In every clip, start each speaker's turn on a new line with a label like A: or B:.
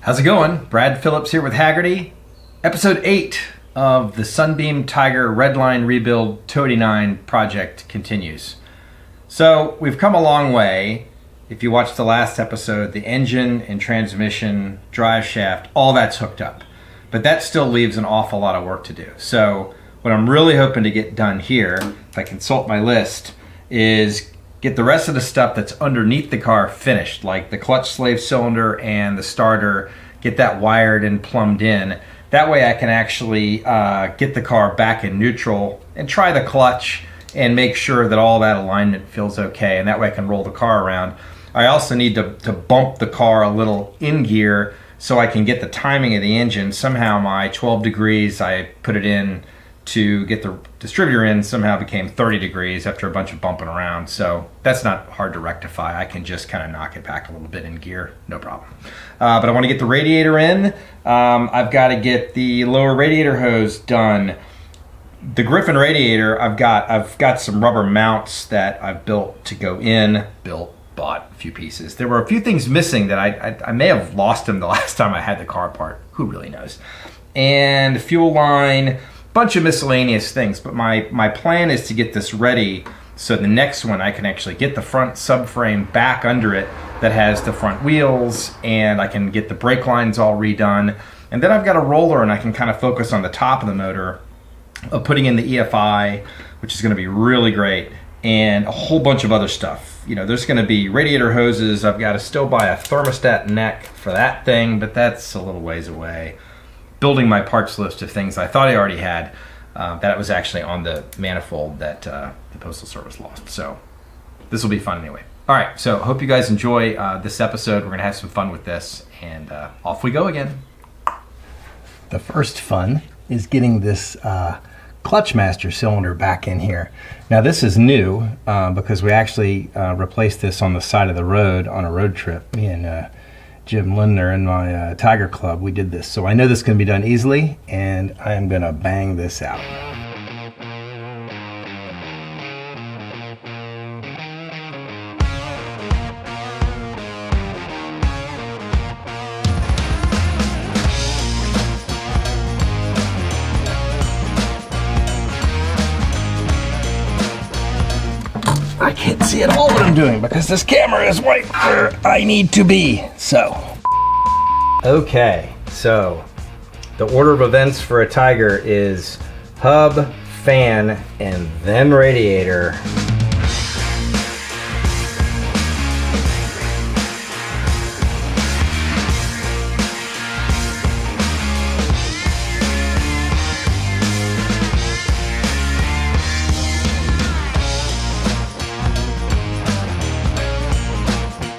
A: How's it going? Brad Phillips here with Hagerty. Episode 8 of the Sunbeam Tiger Redline Rebuild 289 project continues. So we've come a long way. If you watched the last episode, the engine and transmission, drive shaft, all that's hooked up. But that still leaves an awful lot of work to do. So what I'm really hoping to get done here, if I consult my list, is get the rest of the stuff that's underneath the car finished, like the clutch slave cylinder and the starter, get that wired and plumbed in. That way I can actually get the car back in neutral and try the clutch and make sure that all that alignment feels okay, and that way I can roll the car around. I also need to bump the car a little in gear so I can get the timing of the engine. Somehow my 12 degrees, I put it in to get the distributor in, somehow became 30 degrees after a bunch of bumping around. So that's not hard to rectify. I can just kind of knock it back a little bit in gear, no problem. But I want to get the radiator in. I've got to get the lower radiator hose done. The Griffin radiator, I've got some rubber mounts that I've built to go in. Bought a few pieces. There were a few things missing that I may have lost them the last time I had the car apart. Who really knows? And fuel line, bunch of miscellaneous things, but my plan is to get this ready so the next one I can actually get the front subframe back under it that has the front wheels, and I can get the brake lines all redone. And then I've got a roller and I can kind of focus on the top of the motor of putting in the EFI, which is going to be really great, and a whole bunch of other stuff. You know, there's going to be radiator hoses. I've got to still buy a thermostat neck for that thing, but that's a little ways away. Building my parts list of things I thought I already had, that was actually on the manifold that the Postal Service lost. So this will be fun anyway. All right, so hope you guys enjoy this episode. We're going to have some fun with this, and off we go again.
B: The first fun is getting this clutch master cylinder back in here. Now this is new because we actually replaced this on the side of the road on a road trip. Me and Jim Lindner and my Tiger Club, we did this. So I know this can be done easily, and I am gonna bang this out. I can't see at all what I'm doing because this camera is right where I need to be, so.
A: Okay, so the order of events for a Tiger is hub, fan, and then radiator.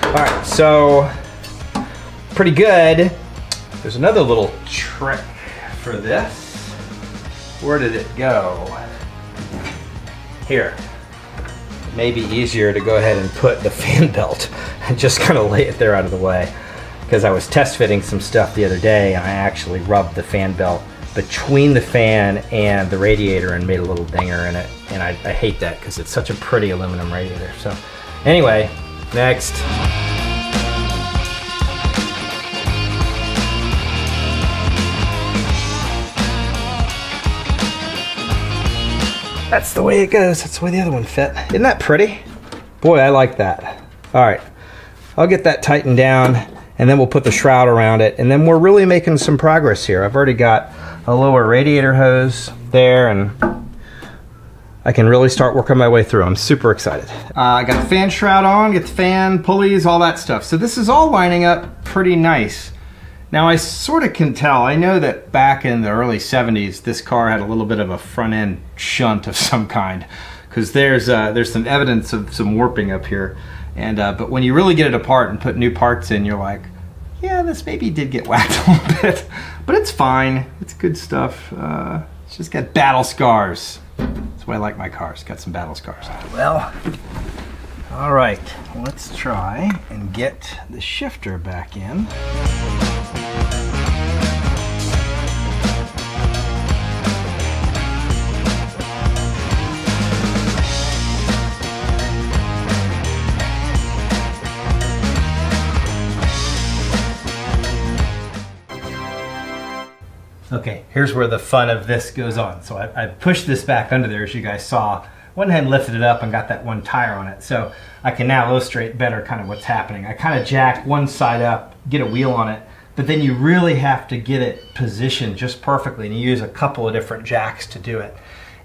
A: All right, so pretty good. There's another little trick for this. Where did it go? Here. It may be easier to go ahead and put the fan belt and just kind of lay it there out of the way, because I was test fitting some stuff the other day and I actually rubbed the fan belt between the fan and the radiator and made a little dinger in it, and I hate that because it's such a pretty aluminum radiator. So anyway, next. That's the way it goes. That's the way the other one fit. Isn't that pretty? Boy, I like that. All right, I'll get that tightened down, and then we'll put the shroud around it, and then we're really making some progress here. I've already got a lower radiator hose there, and I can really start working my way through. I'm super excited. I got the fan shroud on, get the fan, pulleys, all that stuff. So this is all lining up pretty nice. Now I sort of can tell, I know that back in the early 70s, this car had a little bit of a front end shunt of some kind, because there's some evidence of some warping up here. And but when you really get it apart and put new parts in, you're like, yeah, this maybe did get whacked a little bit, but it's fine. It's good stuff. It's just got battle scars. That's why I like my cars. Got some battle scars.
B: Well, all right, let's try and get the shifter back in. Okay, here's where the fun of this goes on. So I pushed this back under there, as you guys saw. Went ahead and lifted it up and got that one tire on it. So I can now illustrate better kind of what's happening. I kind of jack one side up, get a wheel on it, but then you really have to get it positioned just perfectly, and you use a couple of different jacks to do it.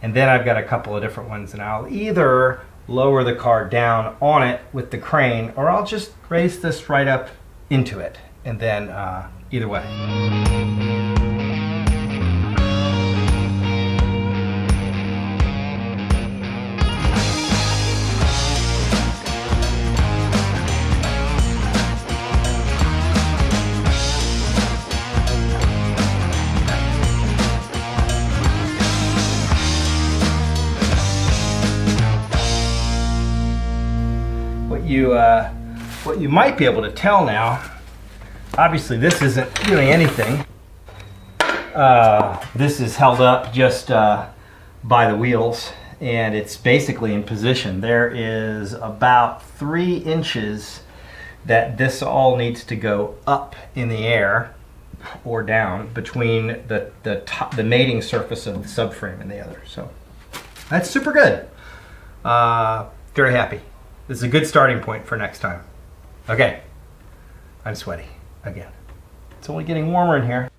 B: And then I've got a couple of different ones, and I'll either lower the car down on it with the crane, or I'll just raise this right up into it, and then either way. What you might be able to tell now, obviously this isn't doing anything. This is held up just by the wheels, and it's basically in position. There is about 3 inches that this all needs to go up in the air or down between the mating surface of the subframe and the other. So that's super good. Very happy. This is a good starting point for next time. Okay, I'm sweaty again. It's only getting warmer in here.